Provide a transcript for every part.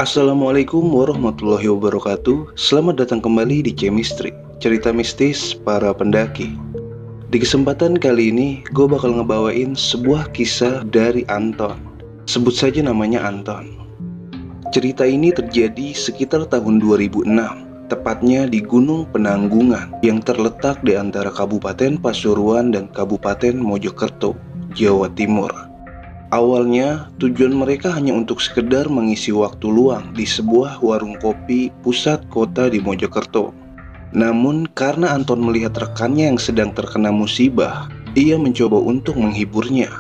Assalamualaikum warahmatullahi wabarakatuh. Selamat datang kembali di Chemistry, cerita mistis para pendaki. Di kesempatan kali ini, gue bakal ngebawain sebuah kisah dari Anton. Sebut saja namanya Anton. Cerita ini terjadi sekitar tahun 2006, tepatnya di Gunung Penanggungan yang terletak di antara Kabupaten Pasuruan dan Kabupaten Mojokerto, Jawa Timur. Awalnya, tujuan mereka hanya untuk sekedar mengisi waktu luang di sebuah warung kopi pusat kota di Mojokerto. Namun, karena Anton melihat rekannya yang sedang terkena musibah, ia mencoba untuk menghiburnya.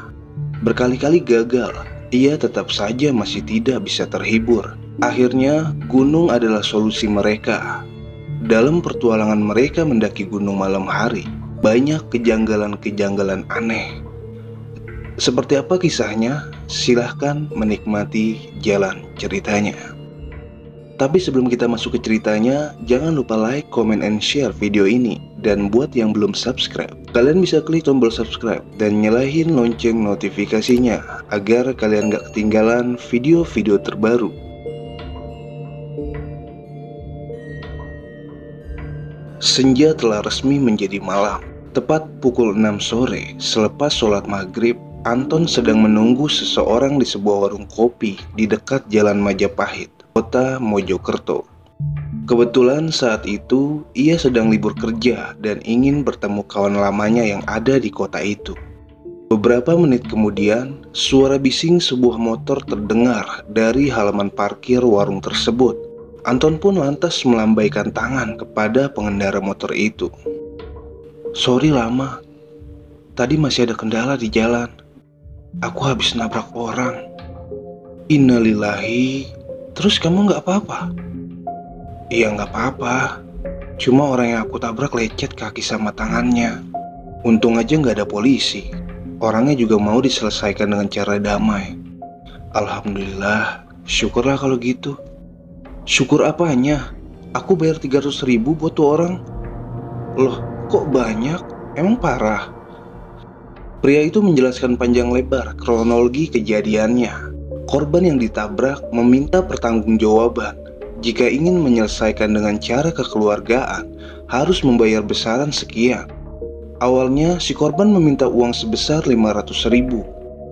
Berkali-kali gagal, ia tetap saja masih tidak bisa terhibur. Akhirnya, gunung adalah solusi mereka. Dalam pertualangan mereka mendaki gunung malam hari, banyak kejanggalan-kejanggalan aneh. Seperti apa kisahnya? Silahkan menikmati jalan ceritanya. Tapi sebelum kita masuk ke ceritanya, jangan lupa like, comment, and share video ini. Dan buat yang belum subscribe, kalian bisa klik tombol subscribe dan nyalahin lonceng notifikasinya agar kalian gak ketinggalan video-video terbaru. Senja telah resmi menjadi malam. Tepat pukul 6 sore, selepas sholat maghrib, Anton sedang menunggu seseorang di sebuah warung kopi di dekat Jalan Majapahit, kota Mojokerto. Kebetulan saat itu ia sedang libur kerja dan ingin bertemu kawan lamanya yang ada di kota itu. Beberapa menit kemudian, suara bising sebuah motor terdengar dari halaman parkir warung tersebut. Anton pun lantas melambaikan tangan kepada pengendara motor itu. "Sorry lama, tadi masih ada kendala di jalan. Aku habis nabrak orang." "Innalillahi, terus kamu gak apa-apa?" "Iya gak apa-apa, cuma orang yang aku tabrak lecet kaki sama tangannya. Untung aja gak ada polisi. Orangnya juga mau diselesaikan dengan cara damai." "Alhamdulillah, syukurlah kalau gitu." "Syukur apanya? Aku bayar 300.000 buat tuh orang." "Loh, kok banyak? Emang parah?" Pria itu menjelaskan panjang lebar kronologi kejadiannya. Korban yang ditabrak meminta pertanggungjawaban. Jika ingin menyelesaikan dengan cara kekeluargaan, harus membayar besaran sekian. Awalnya si korban meminta uang sebesar 500.000.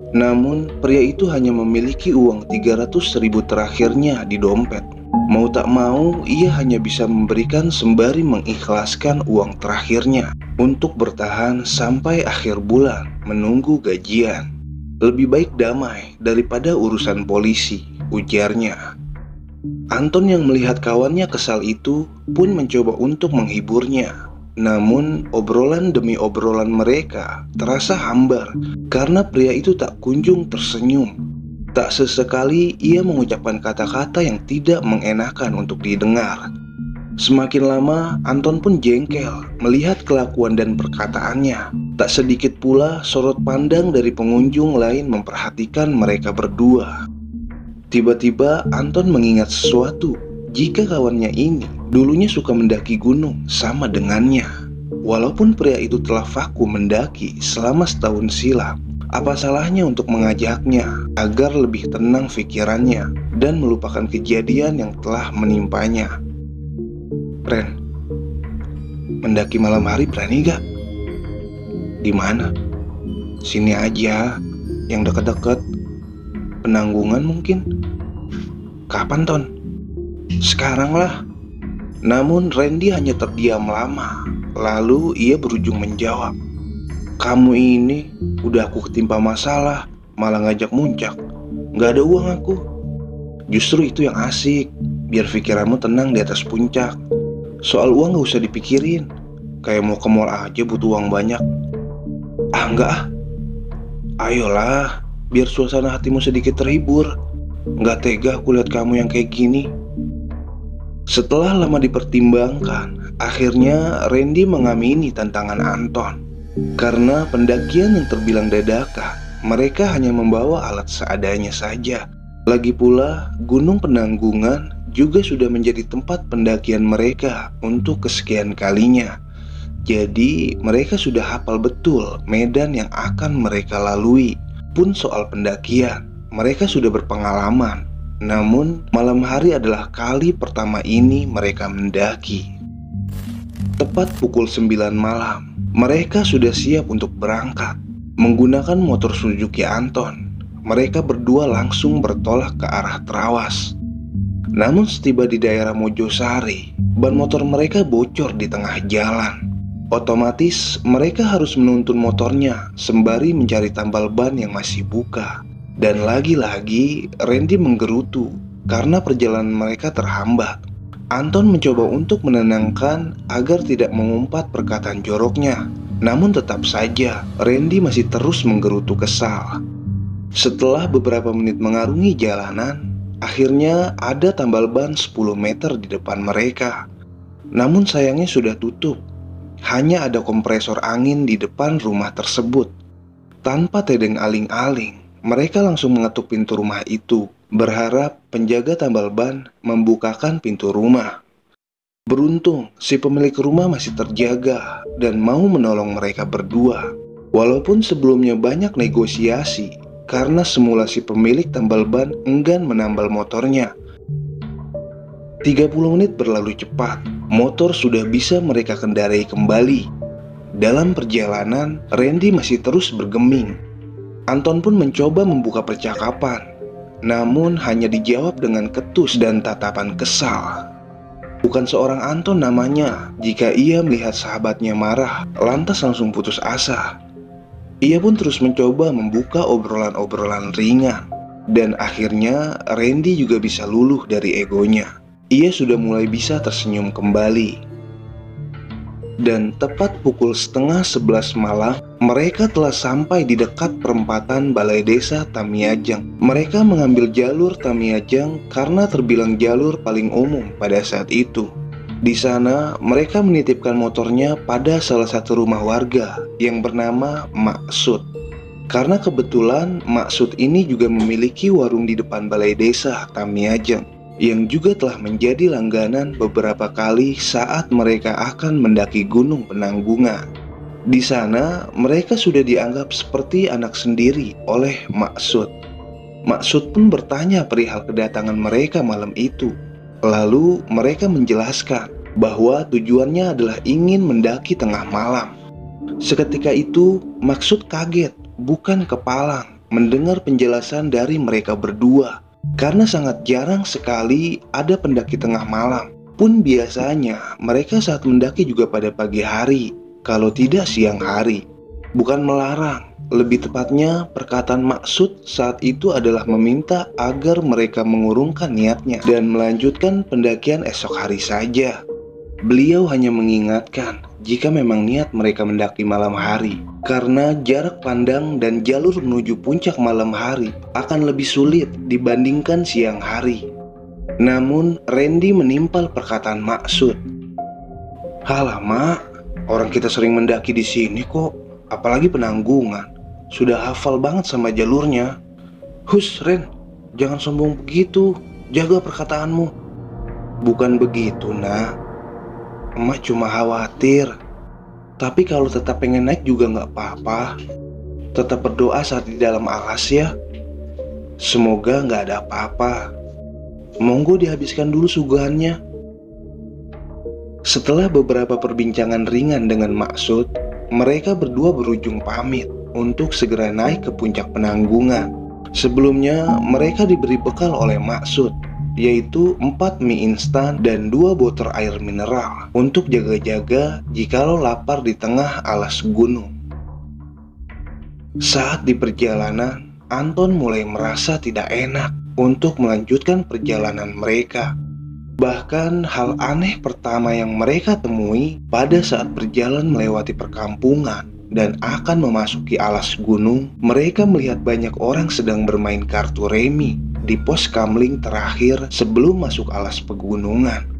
Namun pria itu hanya memiliki uang 300.000 terakhirnya di dompet. Mau tak mau, ia hanya bisa memberikan sembari mengikhlaskan uang terakhirnya untuk bertahan sampai akhir bulan menunggu gajian. "Lebih baik damai daripada urusan polisi," ujarnya. Anton yang melihat kawannya kesal itu pun mencoba untuk menghiburnya. Namun obrolan demi obrolan mereka terasa hambar karena pria itu tak kunjung tersenyum. Tak sesekali ia mengucapkan kata-kata yang tidak mengenakan untuk didengar. Semakin lama, Anton pun jengkel melihat kelakuan dan perkataannya. Tak sedikit pula sorot pandang dari pengunjung lain memperhatikan mereka berdua. Tiba-tiba Anton mengingat sesuatu. Jika kawannya ini dulunya suka mendaki gunung sama dengannya. Walaupun pria itu telah vakum mendaki selama setahun silam, apa salahnya untuk mengajaknya agar lebih tenang pikirannya dan melupakan kejadian yang telah menimpanya. "Ren, mendaki malam hari berani gak?" "Di mana?" "Sini aja, yang deket-deket. Penanggungan mungkin." "Kapan, Ton?" "Sekarang lah." Namun Randy hanya terdiam lama. Lalu ia berujung menjawab, "Kamu ini udah aku ketimpa masalah, malah ngajak muncak. Gak ada uang aku." "Justru itu yang asik, biar pikiranmu tenang di atas puncak. Soal uang gak usah dipikirin, kayak mau ke mall aja butuh uang banyak." "Ah enggak ah." "Ayolah, biar suasana hatimu sedikit terhibur. Gak tega aku lihat kamu yang kayak gini." Setelah lama dipertimbangkan, akhirnya Randy mengamini tantangan Anton. Karena pendakian yang terbilang dadakan, mereka hanya membawa alat seadanya saja. Lagi pula, Gunung Penanggungan juga sudah menjadi tempat pendakian mereka untuk kesekian kalinya. Jadi mereka sudah hafal betul medan yang akan mereka lalui. Pun soal pendakian, mereka sudah berpengalaman. Namun malam hari adalah kali pertama ini mereka mendaki. Tepat pukul 9 malam, mereka sudah siap untuk berangkat. Menggunakan motor Suzuki Anton, mereka berdua langsung bertolak ke arah Trawas. Namun setiba di daerah Mojosari, ban motor mereka bocor di tengah jalan. Otomatis mereka harus menuntun motornya sembari mencari tambal ban yang masih buka. Dan lagi-lagi Randy menggerutu karena perjalanan mereka terhambat. Anton mencoba untuk menenangkan agar tidak mengumpat perkataan joroknya. Namun tetap saja Randy masih terus menggerutu kesal. Setelah beberapa menit mengarungi jalanan, akhirnya ada tambal ban 10 meter di depan mereka. Namun sayangnya sudah tutup. Hanya ada kompresor angin di depan rumah tersebut. Tanpa tedeng aling-aling, mereka langsung mengetuk pintu rumah itu, berharap penjaga tambal ban membukakan pintu rumah. Beruntung, si pemilik rumah masih terjaga dan mau menolong mereka berdua. Walaupun sebelumnya banyak negosiasi, karena semula si pemilik tambal ban enggan menambal motornya. 30 menit berlalu cepat, motor sudah bisa mereka kendarai kembali. Dalam perjalanan, Randy masih terus bergeming. Anton pun mencoba membuka percakapan, namun hanya dijawab dengan ketus dan tatapan kesal. Bukan seorang Anton namanya jika ia melihat sahabatnya marah, lantas langsung putus asa. Ia pun terus mencoba membuka obrolan-obrolan ringan. Dan akhirnya Randy juga bisa luluh dari egonya. Ia sudah mulai bisa tersenyum kembali. Dan tepat pukul 10:30 malam, mereka telah sampai di dekat perempatan Balai Desa Tamiajang. Mereka mengambil jalur Tamiajang karena terbilang jalur paling umum pada saat itu. Di sana, mereka menitipkan motornya pada salah satu rumah warga yang bernama Maksud. Karena kebetulan Maksud ini juga memiliki warung di depan Balai Desa Tamiajang, yang juga telah menjadi langganan beberapa kali saat mereka akan mendaki Gunung Penanggungan. Di sana, mereka sudah dianggap seperti anak sendiri oleh Maksud. Maksud pun bertanya perihal kedatangan mereka malam itu. Lalu mereka menjelaskan bahwa tujuannya adalah ingin mendaki tengah malam. Seketika itu, Maksud kaget, bukan kepalang, mendengar penjelasan dari mereka berdua. Karena sangat jarang sekali ada pendaki tengah malam. Pun biasanya mereka saat mendaki juga pada pagi hari, kalau tidak siang hari. Bukan melarang, lebih tepatnya perkataan Maksud saat itu adalah meminta agar mereka mengurungkan niatnya dan melanjutkan pendakian esok hari saja. Beliau hanya mengingatkan jika memang niat mereka mendaki malam hari, karena jarak pandang dan jalur menuju puncak malam hari akan lebih sulit dibandingkan siang hari. Namun Randy menimpal perkataan Maksud. "Halah mak, orang kita sering mendaki di sini kok, apalagi Penanggungan. Sudah hafal banget sama jalurnya." "Hus Ren, jangan sombong begitu, jaga perkataanmu." "Bukan begitu nak, emak cuma khawatir. Tapi kalau tetap pengen naik juga gak apa-apa. Tetap berdoa saat di dalam alas ya. Semoga gak ada apa-apa. Monggo dihabiskan dulu suguhannya." Setelah beberapa perbincangan ringan dengan Maksud, mereka berdua berujung pamit untuk segera naik ke puncak Penanggungan. Sebelumnya mereka diberi bekal oleh Maksud, yaitu 4 mie instan dan 2 botol air mineral untuk jaga-jaga jikalau lapar di tengah alas gunung. Saat di perjalanan, Anton mulai merasa tidak enak untuk melanjutkan perjalanan mereka. Bahkan hal aneh pertama yang mereka temui pada saat berjalan melewati perkampungan dan akan memasuki alas gunung, mereka melihat banyak orang sedang bermain kartu remi di pos kamling terakhir sebelum masuk alas pegunungan.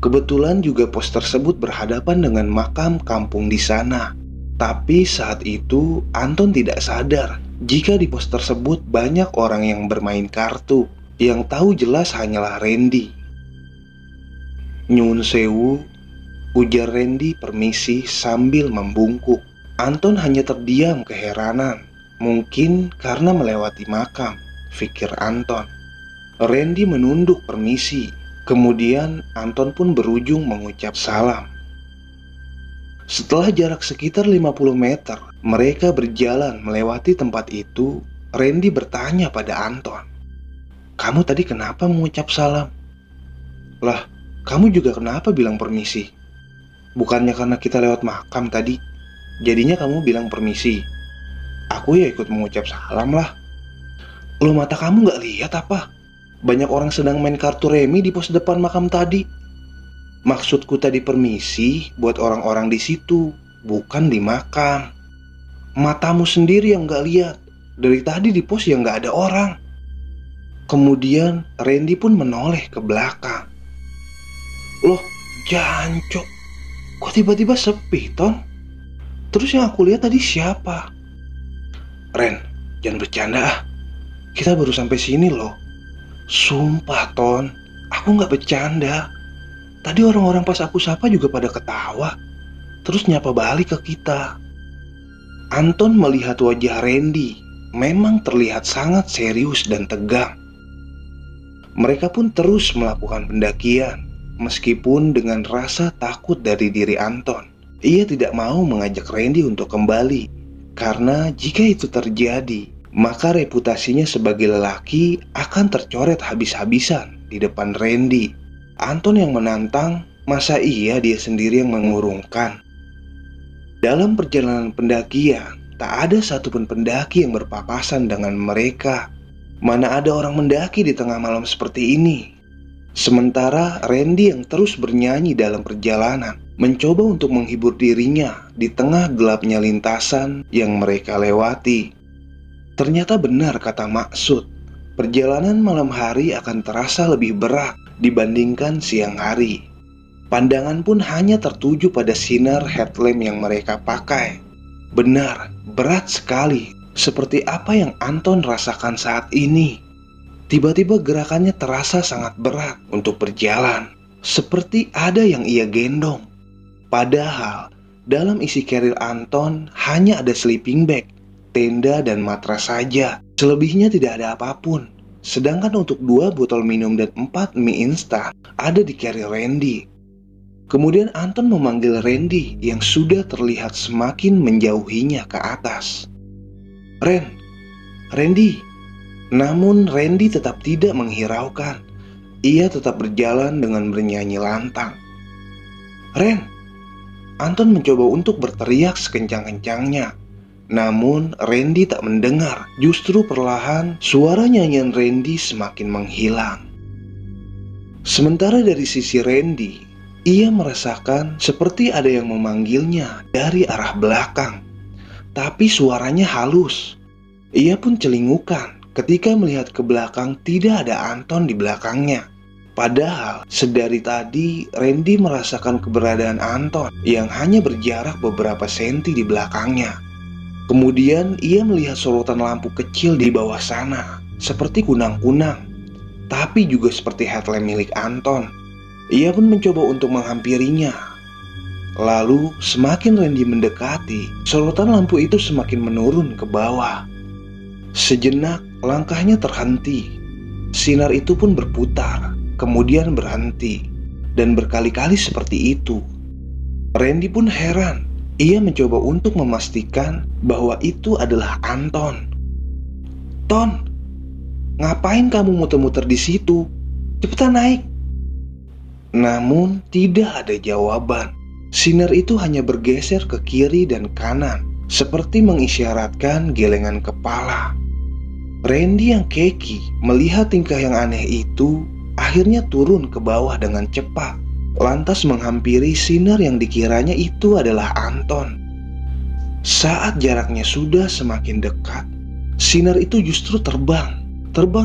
Kebetulan juga pos tersebut berhadapan dengan makam kampung di sana. Tapi saat itu Anton tidak sadar jika di pos tersebut banyak orang yang bermain kartu. Yang tahu jelas hanyalah Randy. "Nyun sewu," ujar Randy permisi sambil membungkuk. Anton hanya terdiam keheranan. Mungkin karena melewati makam, pikir Anton. Randy menunduk permisi. Kemudian Anton pun berujung mengucap salam. Setelah jarak sekitar 50 meter, mereka berjalan melewati tempat itu. Randy bertanya pada Anton, "Kamu tadi kenapa mengucap salam?" "Lah, kamu juga kenapa bilang permisi? Bukannya karena kita lewat makam tadi, jadinya kamu bilang permisi?" "Aku ya ikut mengucap salam lah." "Loh, mata kamu gak lihat apa? Banyak orang sedang main kartu remi di pos depan makam tadi." "Maksudku tadi permisi buat orang-orang di situ, bukan di makam. Matamu sendiri yang gak lihat. Dari tadi di pos yang gak ada orang." Kemudian Randy pun menoleh ke belakang. "Loh, jancok, kok tiba-tiba sepi, Ton? Terus yang aku lihat tadi siapa?" "Ren, jangan bercanda ah. Kita baru sampai sini loh. Sumpah, Ton, aku gak bercanda. Tadi orang-orang pas aku sapa juga pada ketawa, terus nyapa balik ke kita." Anton melihat wajah Randy memang terlihat sangat serius dan tegang. Mereka pun terus melakukan pendakian, meskipun dengan rasa takut dari diri Anton. Ia tidak mau mengajak Randy untuk kembali, karena jika itu terjadi, maka reputasinya sebagai lelaki akan tercoret habis-habisan di depan Randy. Anton yang menantang, masa iya dia sendiri yang mengurungkan? Dalam perjalanan pendakian, tak ada satupun pendaki yang berpapasan dengan mereka. Mana ada orang mendaki di tengah malam seperti ini? Sementara Randy yang terus bernyanyi dalam perjalanan, mencoba untuk menghibur dirinya di tengah gelapnya lintasan yang mereka lewati. Ternyata benar kata Maksud, perjalanan malam hari akan terasa lebih berat dibandingkan siang hari. Pandangan pun hanya tertuju pada sinar headlamp yang mereka pakai. Benar, berat sekali, seperti apa yang Anton rasakan saat ini. Tiba-tiba gerakannya terasa sangat berat untuk berjalan, seperti ada yang ia gendong. Padahal dalam isi keril Anton hanya ada sleeping bag, tenda dan matras saja. Selebihnya tidak ada apapun. Sedangkan untuk 2 botol minum dan 4 mie instan ada di keril Randy. Kemudian Anton memanggil Randy yang sudah terlihat semakin menjauhinya ke atas. Randy." Namun Randy tetap tidak menghiraukan. Ia tetap berjalan dengan bernyanyi lantang. "Ren!" Anton mencoba untuk berteriak sekencang-kencangnya. Namun Randy tak mendengar. Justru perlahan suara nyanyian Randy semakin menghilang. Sementara dari sisi Randy, ia merasakan seperti ada yang memanggilnya dari arah belakang. Tapi suaranya halus. Ia pun celingukan ketika melihat ke belakang tidak ada Anton di belakangnya. Padahal sedari tadi Randy merasakan keberadaan Anton yang hanya berjarak beberapa senti di belakangnya. Kemudian ia melihat sorotan lampu kecil di bawah sana, seperti kunang-kunang, tapi juga seperti headlamp milik Anton. Ia pun mencoba untuk menghampirinya. Lalu semakin Randy mendekati, sorotan lampu itu semakin menurun ke bawah. Sejenak langkahnya terhenti. Sinar itu pun berputar, kemudian berhenti, dan berkali-kali seperti itu. Randy pun heran. Ia mencoba untuk memastikan bahwa itu adalah Anton. "Ton, ngapain kamu muter-muter di situ? Cepetan naik." Namun tidak ada jawaban. Sinar itu hanya bergeser ke kiri dan kanan, seperti mengisyaratkan gelengan kepala. Randy yang keki melihat tingkah yang aneh itu, akhirnya turun ke bawah dengan cepat, lantas menghampiri sinar yang dikiranya itu adalah Anton. Saat jaraknya sudah semakin dekat, sinar itu justru terbang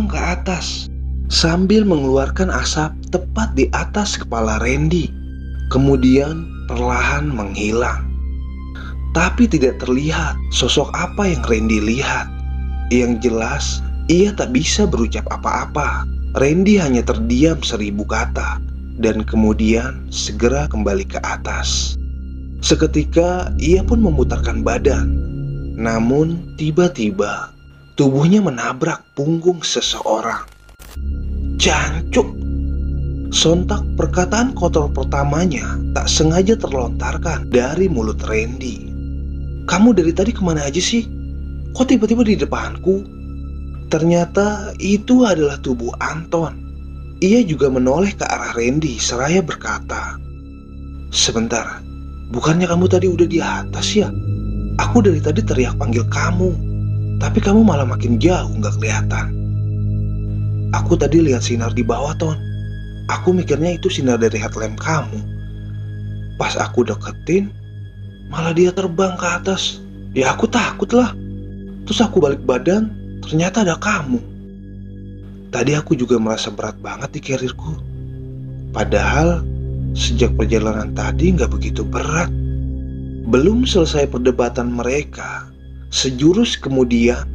ke atas, sambil mengeluarkan asap tepat di atas kepala Randy. Kemudian perlahan menghilang. Tapi tidak terlihat sosok apa yang Randy lihat. Yang jelas, ia tak bisa berucap apa-apa. Randy hanya terdiam 1000 kata, dan kemudian segera kembali ke atas. Seketika ia pun memutarkan badan. Namun tiba-tiba tubuhnya menabrak punggung seseorang. Jancuk. Sontak perkataan kotor pertamanya tak sengaja terlontarkan dari mulut Randy. Kamu dari tadi kemana aja sih? Kok tiba-tiba di depanku? Ternyata itu adalah tubuh Anton. Ia juga menoleh ke arah Randy seraya berkata, "Sebentar, bukannya kamu tadi udah di atas ya? Aku dari tadi teriak panggil kamu, tapi kamu malah makin jauh gak kelihatan." "Aku tadi lihat sinar di bawah, Ton. Aku mikirnya itu sinar dari headlamp kamu. Pas aku deketin, malah dia terbang ke atas. Ya aku takut lah. Terus aku balik badan, ternyata ada kamu. Tadi aku juga merasa berat banget di karirku. Padahal sejak perjalanan tadi gak begitu berat." Belum selesai perdebatan mereka, sejurus kemudian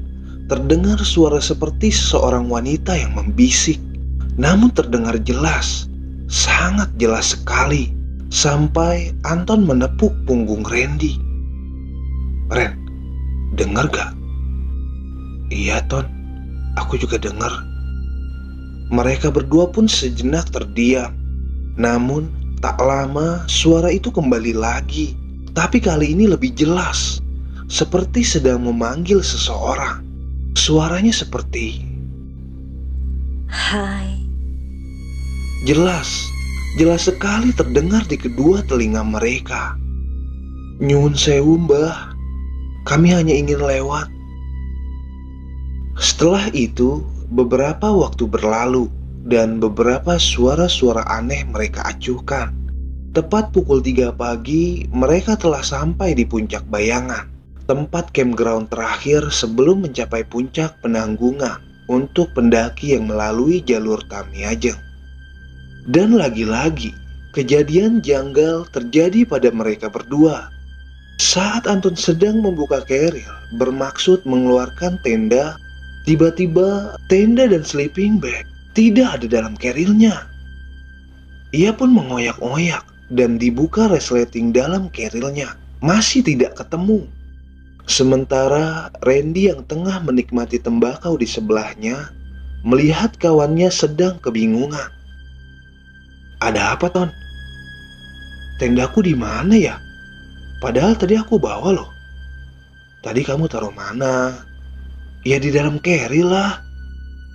terdengar suara seperti seseorang wanita yang membisik. Namun terdengar jelas, sangat jelas sekali, sampai Anton menepuk punggung Randy. "Ren, denger gak?" "Iya, Ton, aku juga denger." Mereka berdua pun sejenak terdiam. Namun tak lama suara itu kembali lagi, tapi kali ini lebih jelas, seperti sedang memanggil seseorang. Suaranya seperti, "Hai." Jelas sekali terdengar di kedua telinga mereka. "Nyuwun sewu, Mbah. Kami hanya ingin lewat." Setelah itu, beberapa waktu berlalu dan beberapa suara-suara aneh mereka acuhkan. Tepat pukul 3 pagi, mereka telah sampai di Puncak Bayangan, tempat campground terakhir sebelum mencapai puncak Penanggungan untuk pendaki yang melalui jalur Tamiajeng. Dan lagi-lagi, kejadian janggal terjadi pada mereka berdua. Saat Anton sedang membuka keril bermaksud mengeluarkan tenda, tiba-tiba tenda dan sleeping bag tidak ada dalam kerilnya. Ia pun mengoyak-oyak dan dibuka resleting dalam kerilnya, masih tidak ketemu. Sementara Randy yang tengah menikmati tembakau di sebelahnya melihat kawannya sedang kebingungan. "Ada apa, Ton? Tendaku di mana ya? Padahal tadi aku bawa loh." "Tadi kamu taruh mana?" "Ya di dalam keril lah."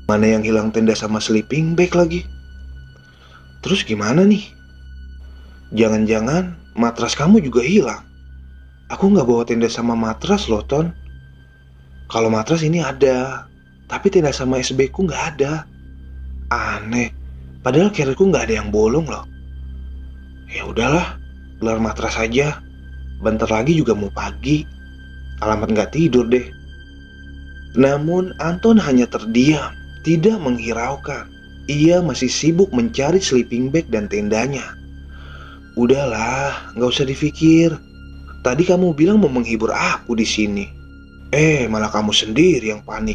"Mana yang hilang tenda sama sleeping bag lagi?" "Terus gimana nih? Jangan-jangan matras kamu juga hilang?" "Aku nggak bawa tenda sama matras loh, Ton. Kalau matras ini ada, tapi tenda sama SB ku nggak ada." "Aneh, padahal kerilku nggak ada yang bolong loh." "Ya udahlah, gelar matras aja. Bentar lagi juga mau pagi. Alamat nggak tidur deh." Namun Anton hanya terdiam, tidak menghiraukan. Ia masih sibuk mencari sleeping bag dan tendanya. "Udahlah, nggak usah dipikir. Tadi kamu bilang mau menghibur aku di sini. Malah kamu sendiri yang panik."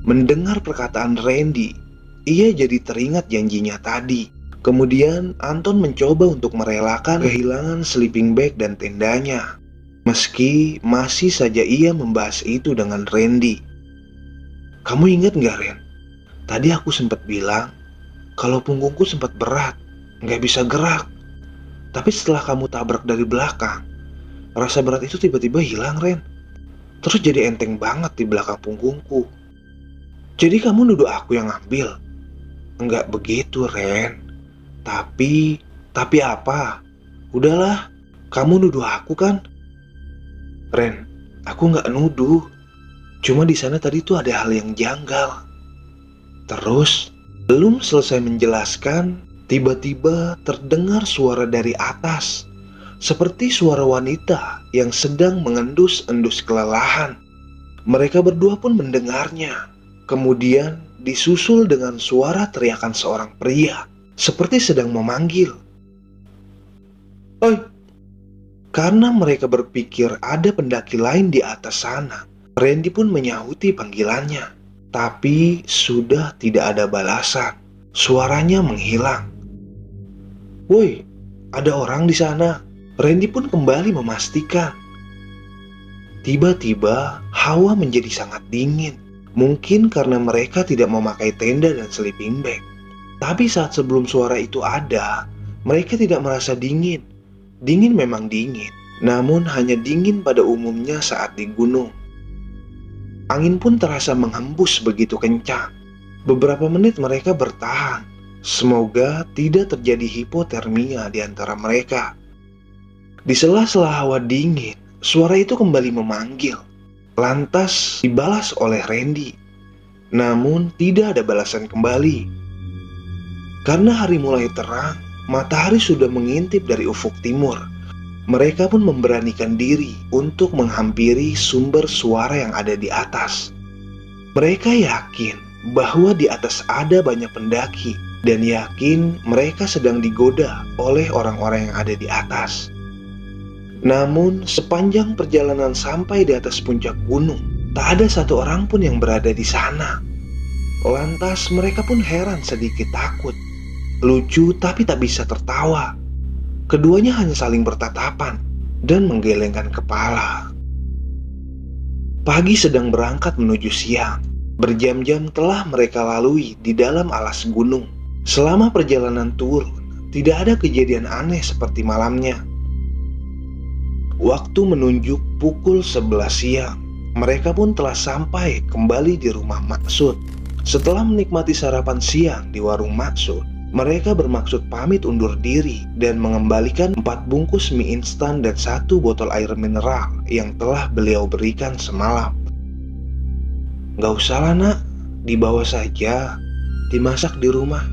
Mendengar perkataan Randy, ia jadi teringat janjinya tadi. Kemudian Anton mencoba untuk merelakan kehilangan sleeping bag dan tendanya, meski masih saja ia membahas itu dengan Randy. "Kamu ingat gak, Ren? Tadi aku sempat bilang kalau punggungku sempat berat, gak bisa gerak. Tapi setelah kamu tabrak dari belakang, rasa berat itu tiba-tiba hilang, Ren. Terus jadi enteng banget di belakang punggungku. Jadi kamu nuduh aku yang ngambil?" "Enggak begitu, Ren. Tapi apa? Udahlah, kamu nuduh aku kan?" "Ren, aku nggak nuduh. Cuma di sana tadi tuh ada hal yang janggal." Terus, belum selesai menjelaskan, tiba-tiba terdengar suara dari atas, seperti suara wanita yang sedang mengendus-endus kelelahan. Mereka berdua pun mendengarnya. Kemudian disusul dengan suara teriakan seorang pria, seperti sedang memanggil, "Oi!" Karena mereka berpikir ada pendaki lain di atas sana, Randy pun menyahuti panggilannya. Tapi sudah tidak ada balasan. Suaranya menghilang. "Woi, ada orang di sana." Randy pun kembali memastikan. Tiba-tiba hawa menjadi sangat dingin. Mungkin karena mereka tidak memakai tenda dan sleeping bag. Tapi saat sebelum suara itu ada, mereka tidak merasa dingin. Dingin memang dingin, namun hanya dingin pada umumnya saat di gunung. Angin pun terasa menghembus begitu kencang. Beberapa menit mereka bertahan. Semoga tidak terjadi hipotermia di antara mereka. Di sela-sela hawa dingin, suara itu kembali memanggil. Lantas dibalas oleh Randy. Namun tidak ada balasan kembali. Karena hari mulai terang, matahari sudah mengintip dari ufuk timur. Mereka pun memberanikan diri untuk menghampiri sumber suara yang ada di atas. Mereka yakin bahwa di atas ada banyak pendaki dan yakin mereka sedang digoda oleh orang-orang yang ada di atas. Namun sepanjang perjalanan sampai di atas puncak gunung, tak ada satu orang pun yang berada di sana. Lantas mereka pun heran sedikit takut. Lucu tapi tak bisa tertawa. Keduanya hanya saling bertatapan dan menggelengkan kepala. Pagi sedang berangkat menuju siang. Berjam-jam telah mereka lalui di dalam alas gunung. Selama perjalanan turun, tidak ada kejadian aneh seperti malamnya. Waktu menunjuk pukul 11 siang. Mereka pun telah sampai kembali di rumah Maksud. Setelah menikmati sarapan siang di warung Maksud, mereka bermaksud pamit undur diri dan mengembalikan 4 bungkus mie instan dan 1 botol air mineral yang telah beliau berikan semalam. Gak usah lah nak, dibawa saja, dimasak di rumah.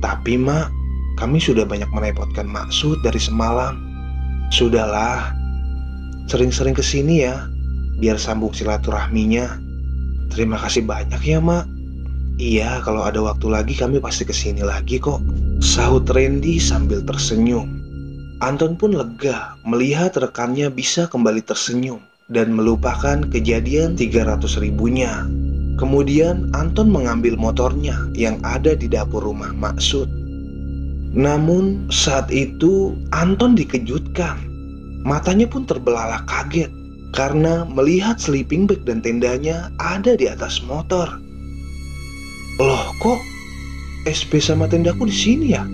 Tapi mak, kami sudah banyak merepotkan Maksud dari semalam. Sudahlah, sering-sering kesini ya, biar sambung silaturahminya. Terima kasih banyak ya mak. Iya, kalau ada waktu lagi kami pasti kesini lagi kok, sahut Randy sambil tersenyum. Anton pun lega melihat rekannya bisa kembali tersenyum dan melupakan kejadian 300 ribunya. Kemudian Anton mengambil motornya yang ada di dapur rumah Maksud. Namun saat itu Anton dikejutkan. Matanya pun terbelalak kaget karena melihat sleeping bag dan tendanya ada di atas motor. Loh, kok SB sama tendaku di sini ya?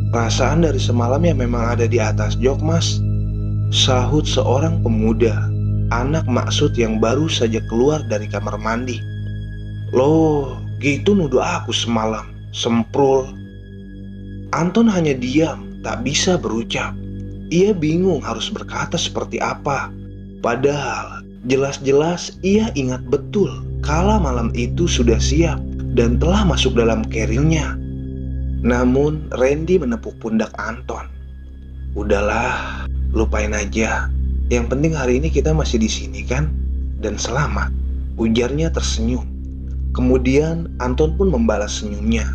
Perasaan dari semalam ya memang ada di atas jok mas, sahut seorang pemuda, anak Maksud yang baru saja keluar dari kamar mandi. Loh, gitu nuduh aku semalam, semprul. Anton hanya diam, tak bisa berucap. Ia bingung harus berkata seperti apa. Padahal jelas-jelas ia ingat betul kala malam itu sudah siap dan telah masuk dalam kerilnya. Namun Randy menepuk pundak Anton. Udahlah, lupain aja. Yang penting hari ini kita masih di sini kan? Dan selamat, ujarnya tersenyum. Kemudian Anton pun membalas senyumnya.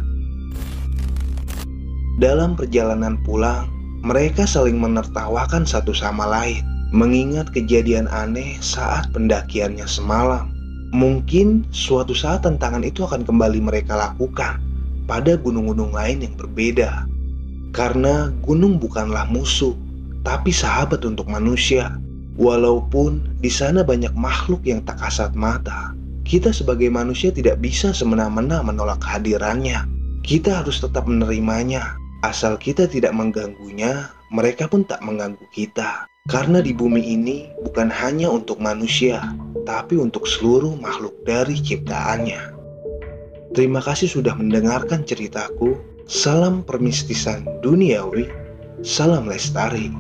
Dalam perjalanan pulang, mereka saling menertawakan satu sama lain, mengingat kejadian aneh saat pendakiannya semalam. Mungkin suatu saat tantangan itu akan kembali mereka lakukan pada gunung-gunung lain yang berbeda. Karena gunung bukanlah musuh, tapi sahabat untuk manusia. Walaupun di sana banyak makhluk yang tak kasat mata, kita sebagai manusia tidak bisa semena-mena menolak kehadirannya. Kita harus tetap menerimanya. Asal kita tidak mengganggunya, mereka pun tak mengganggu kita. Karena di bumi ini bukan hanya untuk manusia, tapi untuk seluruh makhluk dari ciptaannya. Terima kasih sudah mendengarkan ceritaku. Salam permistisan duniawi. Salam lestari.